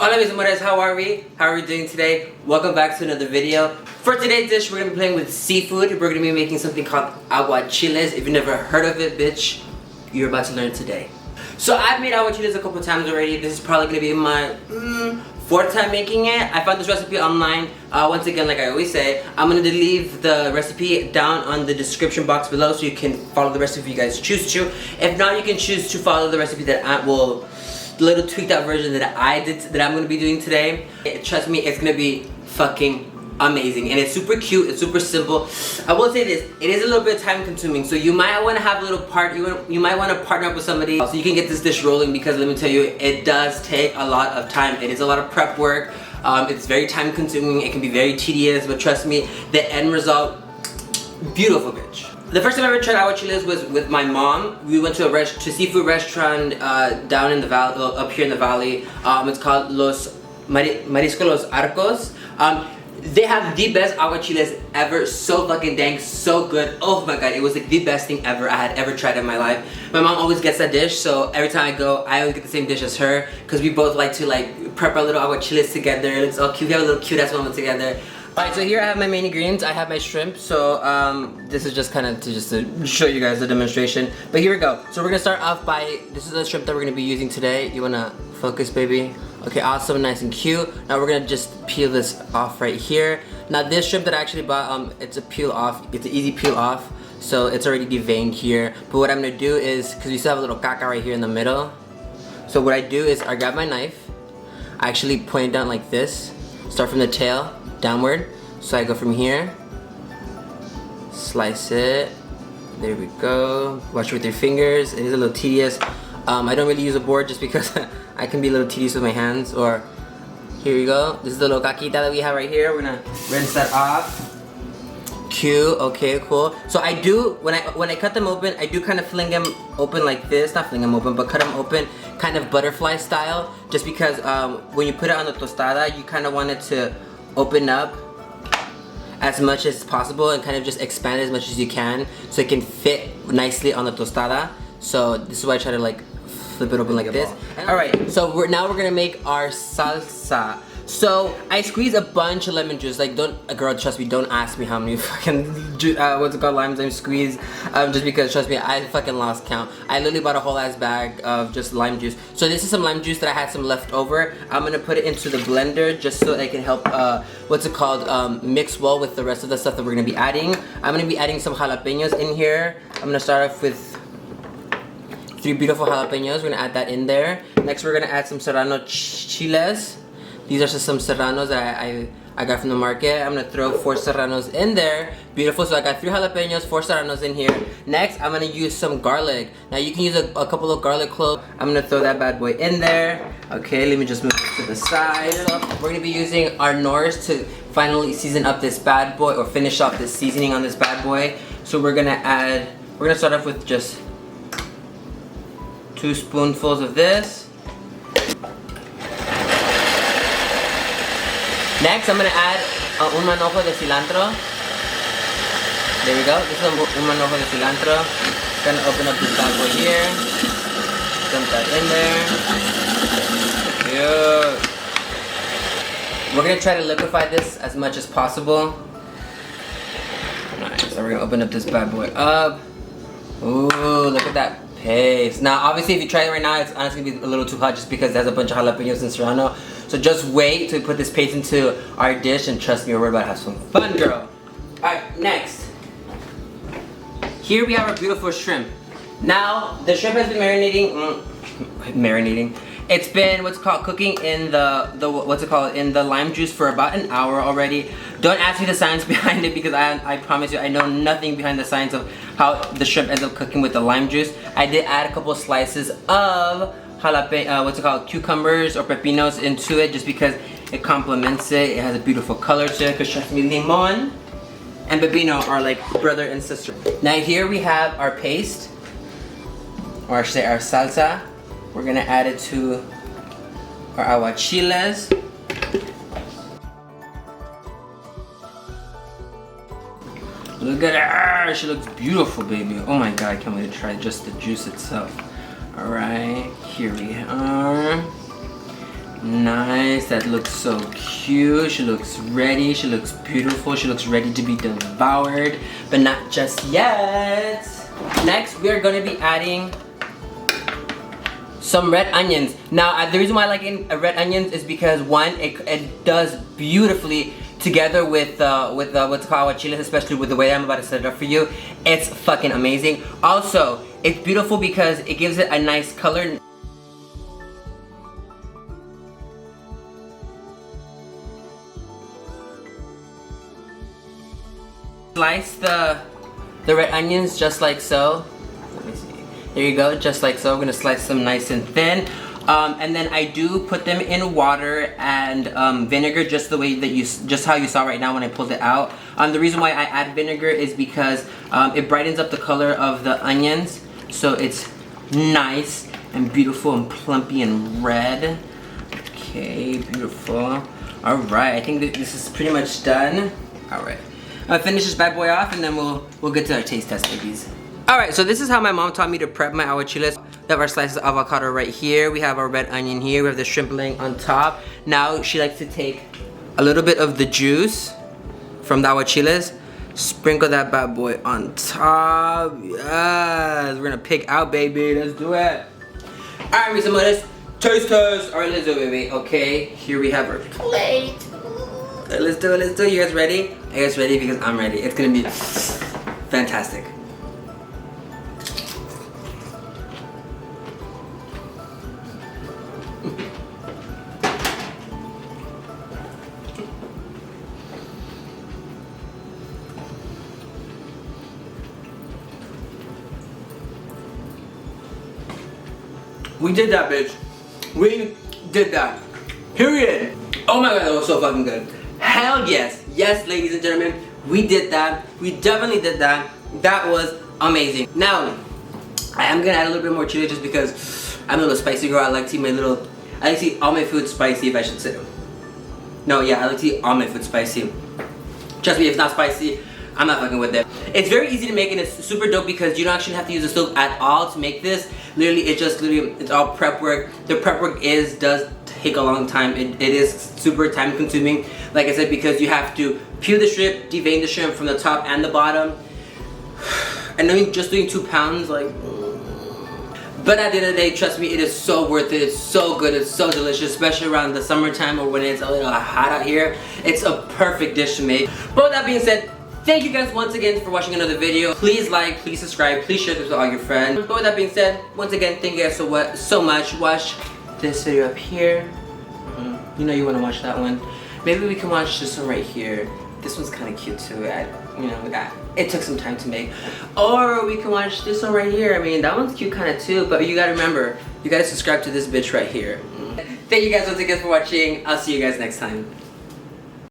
Hola mis amores, how are we? How are we doing today? Welcome back to another video. For today's dish, we're gonna be playing with seafood. We're gonna be making something called agua chiles. If you've never heard of it, bitch, you're about to learn today. So I've made agua chiles a couple times already. This is probably gonna be my fourth time making it. I found this recipe online. Once again, like I always say, I'm gonna leave the recipe down on the description box below so you can follow the recipe if you guys choose to. If not, you can choose to follow the recipe that I will. The little tweaked out version that I'm gonna be doing today. Trust me, it's gonna be fucking amazing, and it's super cute. It's super simple. I will say this: it is a little bit time consuming, so you might want to have a little you might want to partner up with somebody so you can get this dish rolling. Because let me tell you, it does take a lot of time. It is a lot of prep work. It's very time consuming. It can be very tedious, but trust me, the end result, beautiful, bitch. The first time I ever tried agua chiles was with my mom. We went to a seafood restaurant down in the valley, up here in the valley. It's called Marisco Los Arcos. They have the best agua chiles ever. So fucking dang, so good. Oh my god, it was like the best thing ever I had ever tried in my life. My mom always gets that dish, so every time I go, I always get the same dish as her, because we both like to like prep our little agua chiles together. It's all cute. We have a little cute ass moment together. Alright, so here I have my main ingredients. I have my shrimp, so this is just kind of to show you guys the demonstration. But here we go. So we're gonna start off by, this is the shrimp that we're gonna be using today. You wanna focus, baby? Okay, awesome, nice and cute. Now we're gonna just peel this off right here. Now this shrimp that I actually bought, it's a peel off. It's an easy peel off, so it's already deveined here. But what I'm gonna do is, because we still have a little caca right here in the middle. So what I do is I grab my knife. I actually point it down like this. Start from the tail downward. So I go from here, slice it. There we go. Watch it with your fingers. It is a little tedious. I don't really use a board just because I can be a little tedious with my hands. Or here we go. This is the little caquita that we have right here. We're gonna rinse that off. Cute. Okay, cool. So I do, when I cut them open, I do kind of fling them open like this. Not fling them open, but cut them open kind of butterfly style. Just because when you put it on the tostada, you kind of want it to open up as much as possible and kind of just expand as much as you can so it can fit nicely on the tostada. So this is why I try to like flip it open like this. Alright, so now we're gonna make our salsa. So I squeeze a bunch of lemon juice. Like, girl, trust me, don't ask me how many fucking what's it called, limes I squeeze. Just because, trust me, I fucking lost count. I literally bought a whole ass bag of just lime juice. So this is some lime juice that I had some left over. I'm gonna put it into the blender just so it can help mix well with the rest of the stuff that we're gonna be adding. I'm gonna be adding some jalapenos in here. I'm gonna start off with 3 beautiful jalapenos. We're gonna add that in there. Next, we're gonna add some serrano chiles. These are just some serranos that I got from the market. I'm gonna throw 4 serranos in there. Beautiful. So I got 3 jalapenos, 4 serranos in here. Next, I'm gonna use some garlic. Now you can use a couple of garlic cloves. I'm gonna throw that bad boy in there. Okay, let me just move it to the side. We're gonna be using our Norris to finally season up this bad boy, or finish off this seasoning on this bad boy. So we're gonna start off with just 2 spoonfuls of this. Next, I'm gonna add un manojo de cilantro. There we go. This is un manojo de cilantro. Gonna open up this bad boy here. Dump that in there. Cute. We're gonna try to liquefy this as much as possible. Nice. So we're gonna open up this bad boy up. Ooh, look at that paste. Now, obviously, if you try it right now, it's honestly gonna be a little too hot just because it has a bunch of jalapenos and serrano. So just wait to put this paste into our dish, and trust me, we're about to have some fun, girl. Alright, next. Here we have our beautiful shrimp. Now, the shrimp has been marinating. It's been cooking in the lime juice for about an hour already. Don't ask me the science behind it, because I promise you I know nothing behind the science of how the shrimp ends up cooking with the lime juice. I did add a couple of slices of cucumbers or pepinos into it just because it complements it. It has a beautiful color to it, because trust me, limon and pepino are like brother and sister. Now here we have our paste, or I should say our salsa. We're gonna add it to our agua chiles. Look at her, she looks beautiful, baby. Oh my god, I can't wait to try just the juice itself. Alright, here we are. Nice, that looks so cute. She looks ready, she looks beautiful, she looks ready to be devoured, but not just yet. Next, we are gonna be adding some red onions. Now, the reason why I like red onions is because one, it does beautifully together with what's called agua chiles, especially with the way I'm about to set it up for you. It's fucking amazing. Also, it's beautiful because it gives it a nice color. Slice the red onions just like so. Let me see. There you go, just like so. I'm gonna slice them nice and thin. And then I do put them in water and vinegar, just the way that just how you saw right now when I pulled it out. The reason why I add vinegar is because it brightens up the color of the onions, so it's nice and beautiful and plumpy and red. Okay, beautiful. All right, I think that this is pretty much done. All right. I'll finish this bad boy off and then we'll get to our taste test, babies. Alright, so this is how my mom taught me to prep my agua chiles. We have our slices of avocado right here. We have our red onion here. We have the shrimp laying on top. Now she likes to take a little bit of the juice from the agua chiles, sprinkle that bad boy on top. Yes, we're gonna pick out, baby. Let's do it. Alright, mis amores, taste test. Alright, let's do it, baby. Okay, here we have our plate. Let's do it, let's do it. You guys ready? Are you guys ready? Because I'm ready. It's gonna be fantastic. We did that, bitch. We did that. Period. Oh my god, that was so fucking good. Hell yes. Yes, ladies and gentlemen, we did that. We definitely did that. That was amazing. Now, I am gonna add a little bit more chili just because I'm a little spicy girl. I like to eat all my food spicy, if I should say. No, yeah, I like to eat all my food spicy. Trust me, if it's not spicy, I'm not fucking with it. It's very easy to make and it's super dope because you don't actually have to use the stove at all to make this. Literally, it's all prep work. The prep work does take a long time. It is super time consuming, like I said, because you have to peel the shrimp, devein the shrimp from the top and the bottom. And then just doing 2 pounds, like. But at the end of the day, trust me, it is so worth it. It's so good, it's so delicious, especially around the summertime or when it's a little hot out here. It's a perfect dish to make. But with that being said, thank you guys once again for watching another video. Please like, please subscribe, please share this with all your friends. But with that being said, once again, thank you guys so much. Watch this video up here. You know you want to watch that one. Maybe we can watch this one right here. This one's kind of cute too. It took some time to make. Or we can watch this one right here. I mean, that one's cute kind of too, but you gotta remember, you gotta subscribe to this bitch right here. Thank you guys once again for watching. I'll see you guys next time.